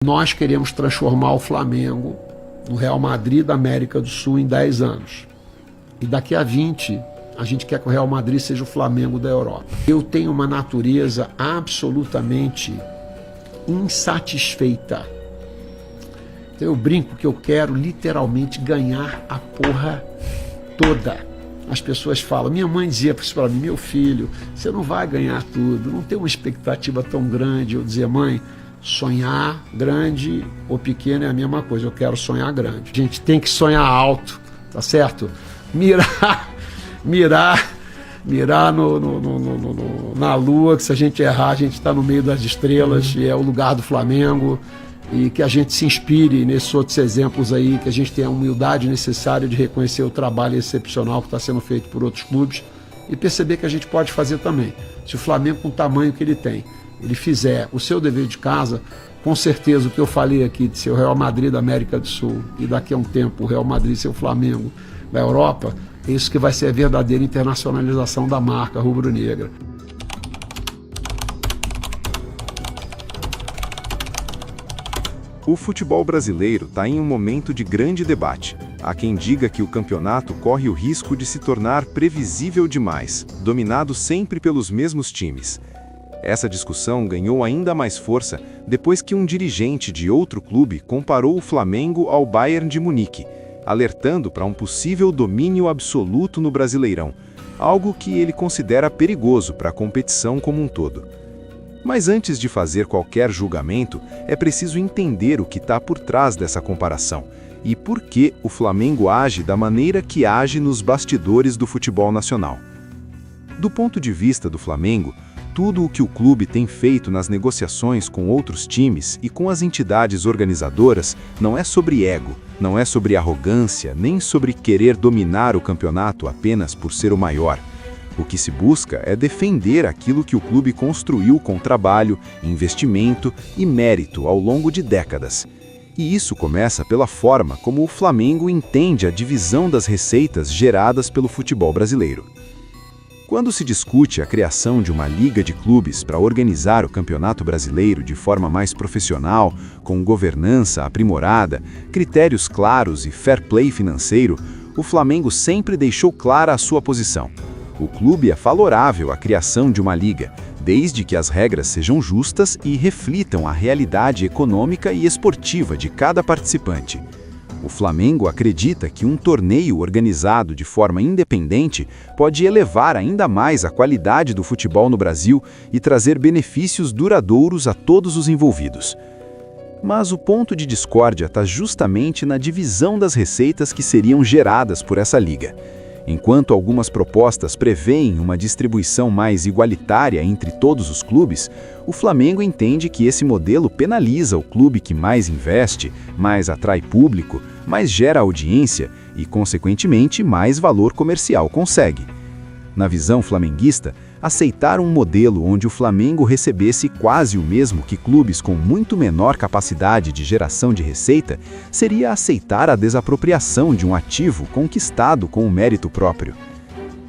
Nós queremos transformar o Flamengo no Real Madrid da América do Sul em 10 anos. E daqui a 20, a gente quer que o Real Madrid seja o Flamengo da Europa. Eu tenho uma natureza absolutamente insatisfeita. Então eu brinco que eu quero literalmente ganhar a porra toda. As pessoas falam, minha mãe dizia para mim, meu filho, você não vai ganhar tudo, não tem uma expectativa tão grande. Eu dizia, mãe, sonhar grande ou pequeno é a mesma coisa, eu quero sonhar grande. A gente tem que sonhar alto, tá certo? Mirar na lua, que se a gente errar, a gente está no meio das estrelas, e é o lugar do Flamengo, e que a gente se inspire nesses outros exemplos aí, que a gente tenha a humildade necessária de reconhecer o trabalho excepcional que está sendo feito por outros clubes e perceber que a gente pode fazer também. Se o Flamengo, com o tamanho que ele tem, ele fizer o seu dever de casa, com certeza o que eu falei aqui de ser o Real Madrid da América do Sul e daqui a um tempo o Real Madrid ser o Flamengo da Europa, é isso que vai ser a verdadeira internacionalização da marca rubro-negra. O futebol brasileiro está em um momento de grande debate. Há quem diga que o campeonato corre o risco de se tornar previsível demais, dominado sempre pelos mesmos times. Essa discussão ganhou ainda mais força depois que um dirigente de outro clube comparou o Flamengo ao Bayern de Munique, alertando para um possível domínio absoluto no Brasileirão, algo que ele considera perigoso para a competição como um todo. Mas antes de fazer qualquer julgamento, é preciso entender o que está por trás dessa comparação e por que o Flamengo age da maneira que age nos bastidores do futebol nacional. Do ponto de vista do Flamengo, tudo o que o clube tem feito nas negociações com outros times e com as entidades organizadoras não é sobre ego, não é sobre arrogância, nem sobre querer dominar o campeonato apenas por ser o maior. O que se busca é defender aquilo que o clube construiu com trabalho, investimento e mérito ao longo de décadas. E isso começa pela forma como o Flamengo entende a divisão das receitas geradas pelo futebol brasileiro. Quando se discute a criação de uma liga de clubes para organizar o Campeonato Brasileiro de forma mais profissional, com governança aprimorada, critérios claros e fair play financeiro, o Flamengo sempre deixou clara a sua posição. O clube é favorável à criação de uma liga, desde que as regras sejam justas e reflitam a realidade econômica e esportiva de cada participante. O Flamengo acredita que um torneio organizado de forma independente pode elevar ainda mais a qualidade do futebol no Brasil e trazer benefícios duradouros a todos os envolvidos. Mas o ponto de discórdia está justamente na divisão das receitas que seriam geradas por essa liga. Enquanto algumas propostas prevêem uma distribuição mais igualitária entre todos os clubes, o Flamengo entende que esse modelo penaliza o clube que mais investe, mais atrai público, mais gera audiência e, consequentemente, mais valor comercial consegue. Na visão flamenguista, aceitar um modelo onde o Flamengo recebesse quase o mesmo que clubes com muito menor capacidade de geração de receita seria aceitar a desapropriação de um ativo conquistado com o mérito próprio.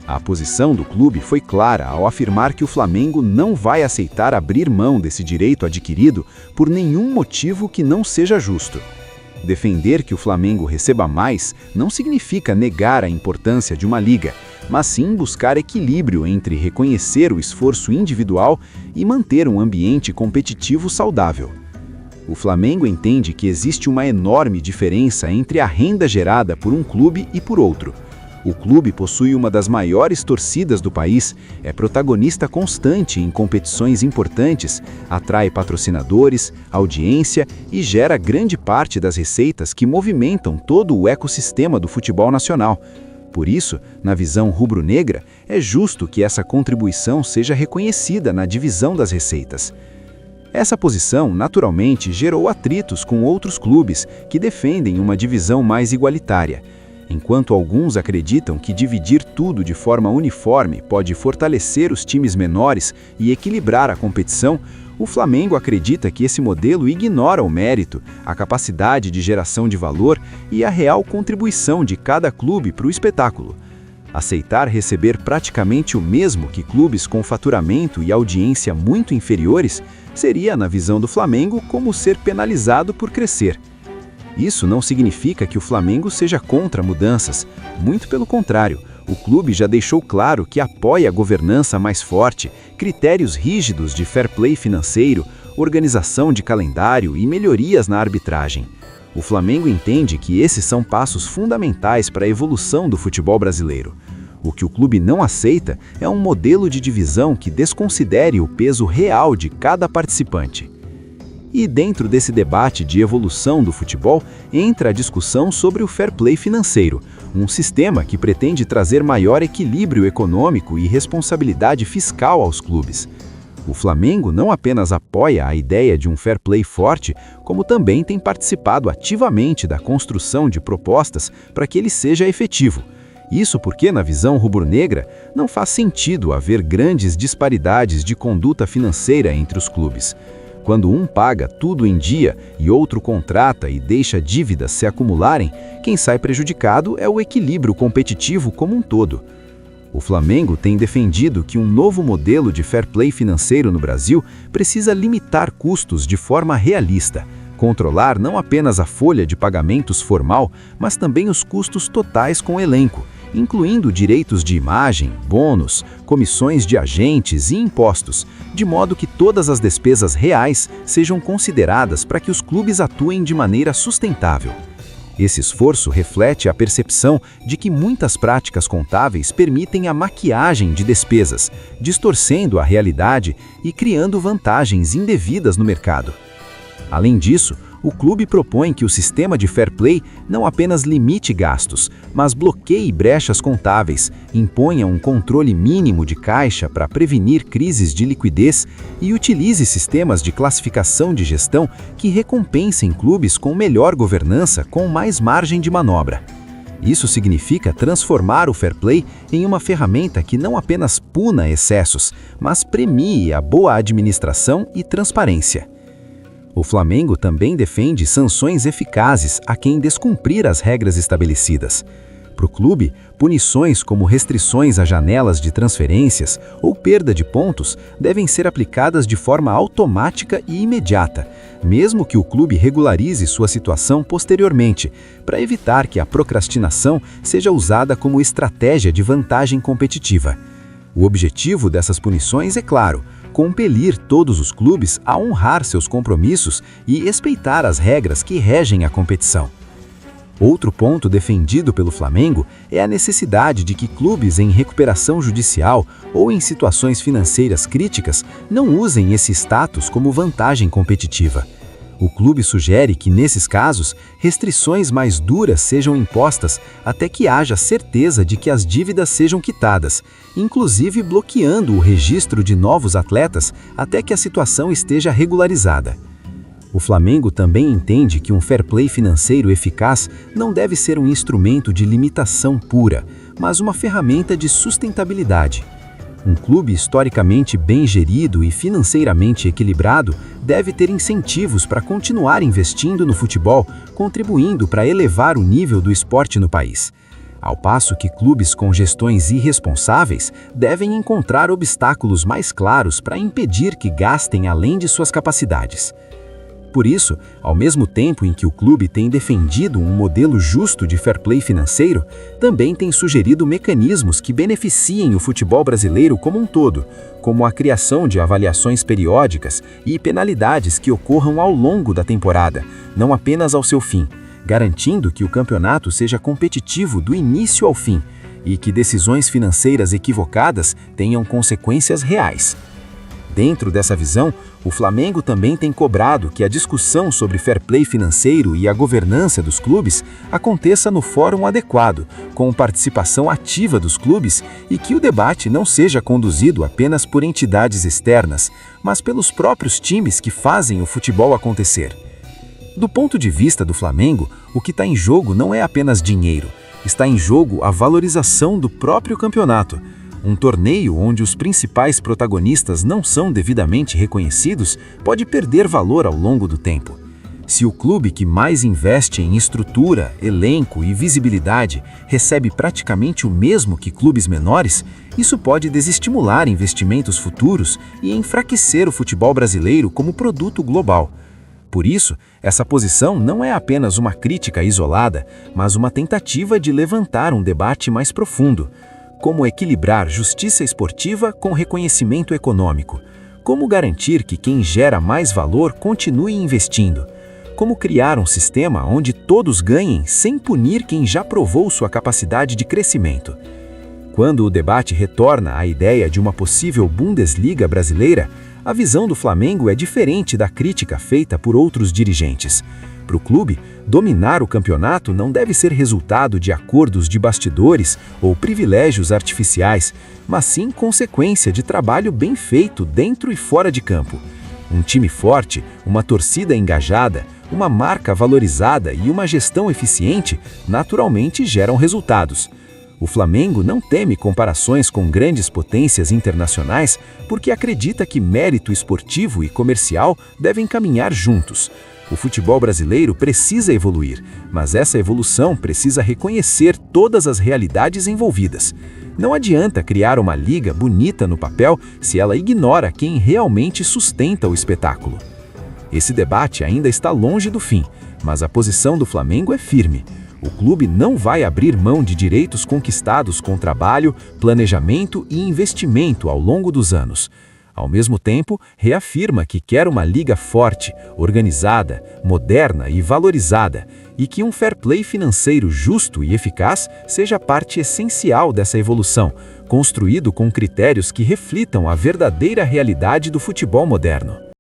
A posição do clube foi clara ao afirmar que o Flamengo não vai aceitar abrir mão desse direito adquirido por nenhum motivo que não seja justo. Defender que o Flamengo receba mais não significa negar a importância de uma liga, mas sim buscar equilíbrio entre reconhecer o esforço individual e manter um ambiente competitivo saudável. O Flamengo entende que existe uma enorme diferença entre a renda gerada por um clube e por outro. O clube possui uma das maiores torcidas do país, é protagonista constante em competições importantes, atrai patrocinadores, audiência e gera grande parte das receitas que movimentam todo o ecossistema do futebol nacional. Por isso, na visão rubro-negra, é justo que essa contribuição seja reconhecida na divisão das receitas. Essa posição, naturalmente, gerou atritos com outros clubes que defendem uma divisão mais igualitária. Enquanto alguns acreditam que dividir tudo de forma uniforme pode fortalecer os times menores e equilibrar a competição, o Flamengo acredita que esse modelo ignora o mérito, a capacidade de geração de valor e a real contribuição de cada clube para o espetáculo. Aceitar receber praticamente o mesmo que clubes com faturamento e audiência muito inferiores seria, na visão do Flamengo, como ser penalizado por crescer. Isso não significa que o Flamengo seja contra mudanças, muito pelo contrário. O clube já deixou claro que apoia a governança mais forte, critérios rígidos de fair play financeiro, organização de calendário e melhorias na arbitragem. O Flamengo entende que esses são passos fundamentais para a evolução do futebol brasileiro. O que o clube não aceita é um modelo de divisão que desconsidere o peso real de cada participante. E dentro desse debate de evolução do futebol, entra a discussão sobre o fair play financeiro, um sistema que pretende trazer maior equilíbrio econômico e responsabilidade fiscal aos clubes. O Flamengo não apenas apoia a ideia de um fair play forte, como também tem participado ativamente da construção de propostas para que ele seja efetivo. Isso porque, na visão rubro-negra, não faz sentido haver grandes disparidades de conduta financeira entre os clubes. Quando um paga tudo em dia e outro contrata e deixa dívidas se acumularem, quem sai prejudicado é o equilíbrio competitivo como um todo. O Flamengo tem defendido que um novo modelo de fair play financeiro no Brasil precisa limitar custos de forma realista, controlar não apenas a folha de pagamentos formal, mas também os custos totais com o elenco, incluindo direitos de imagem, bônus, comissões de agentes e impostos, de modo que todas as despesas reais sejam consideradas para que os clubes atuem de maneira sustentável. Esse esforço reflete a percepção de que muitas práticas contábeis permitem a maquiagem de despesas, distorcendo a realidade e criando vantagens indevidas no mercado. Além disso, o clube propõe que o sistema de fair play não apenas limite gastos, mas bloqueie brechas contábeis, imponha um controle mínimo de caixa para prevenir crises de liquidez e utilize sistemas de classificação de gestão que recompensem clubes com melhor governança com mais margem de manobra. Isso significa transformar o fair play em uma ferramenta que não apenas puna excessos, mas premie a boa administração e transparência. O Flamengo também defende sanções eficazes a quem descumprir as regras estabelecidas. Para o clube, punições como restrições a janelas de transferências ou perda de pontos devem ser aplicadas de forma automática e imediata, mesmo que o clube regularize sua situação posteriormente, para evitar que a procrastinação seja usada como estratégia de vantagem competitiva. O objetivo dessas punições é claro: compelir todos os clubes a honrar seus compromissos e respeitar as regras que regem a competição. Outro ponto defendido pelo Flamengo é a necessidade de que clubes em recuperação judicial ou em situações financeiras críticas não usem esse status como vantagem competitiva. O clube sugere que, nesses casos, restrições mais duras sejam impostas até que haja certeza de que as dívidas sejam quitadas, inclusive bloqueando o registro de novos atletas até que a situação esteja regularizada. O Flamengo também entende que um fair play financeiro eficaz não deve ser um instrumento de limitação pura, mas uma ferramenta de sustentabilidade. Um clube historicamente bem gerido e financeiramente equilibrado deve ter incentivos para continuar investindo no futebol, contribuindo para elevar o nível do esporte no país. Ao passo que clubes com gestões irresponsáveis devem encontrar obstáculos mais claros para impedir que gastem além de suas capacidades. Por isso, ao mesmo tempo em que o clube tem defendido um modelo justo de fair play financeiro, também tem sugerido mecanismos que beneficiem o futebol brasileiro como um todo, como a criação de avaliações periódicas e penalidades que ocorram ao longo da temporada, não apenas ao seu fim, garantindo que o campeonato seja competitivo do início ao fim e que decisões financeiras equivocadas tenham consequências reais. Dentro dessa visão, o Flamengo também tem cobrado que a discussão sobre fair play financeiro e a governança dos clubes aconteça no fórum adequado, com participação ativa dos clubes e que o debate não seja conduzido apenas por entidades externas, mas pelos próprios times que fazem o futebol acontecer. Do ponto de vista do Flamengo, o que está em jogo não é apenas dinheiro, está em jogo a valorização do próprio campeonato. Um torneio onde os principais protagonistas não são devidamente reconhecidos pode perder valor ao longo do tempo. Se o clube que mais investe em estrutura, elenco e visibilidade recebe praticamente o mesmo que clubes menores, isso pode desestimular investimentos futuros e enfraquecer o futebol brasileiro como produto global. Por isso, essa posição não é apenas uma crítica isolada, mas uma tentativa de levantar um debate mais profundo. Como equilibrar justiça esportiva com reconhecimento econômico? Como garantir que quem gera mais valor continue investindo? Como criar um sistema onde todos ganhem sem punir quem já provou sua capacidade de crescimento? Quando o debate retorna à ideia de uma possível Bundesliga brasileira, a visão do Flamengo é diferente da crítica feita por outros dirigentes. Para o clube, dominar o campeonato não deve ser resultado de acordos de bastidores ou privilégios artificiais, mas sim consequência de trabalho bem feito dentro e fora de campo. Um time forte, uma torcida engajada, uma marca valorizada e uma gestão eficiente naturalmente geram resultados. O Flamengo não teme comparações com grandes potências internacionais porque acredita que mérito esportivo e comercial devem caminhar juntos. O futebol brasileiro precisa evoluir, mas essa evolução precisa reconhecer todas as realidades envolvidas. Não adianta criar uma liga bonita no papel se ela ignora quem realmente sustenta o espetáculo. Esse debate ainda está longe do fim, mas a posição do Flamengo é firme. O clube não vai abrir mão de direitos conquistados com trabalho, planejamento e investimento ao longo dos anos. Ao mesmo tempo, reafirma que quer uma liga forte, organizada, moderna e valorizada, e que um fair play financeiro justo e eficaz seja parte essencial dessa evolução, construído com critérios que reflitam a verdadeira realidade do futebol moderno.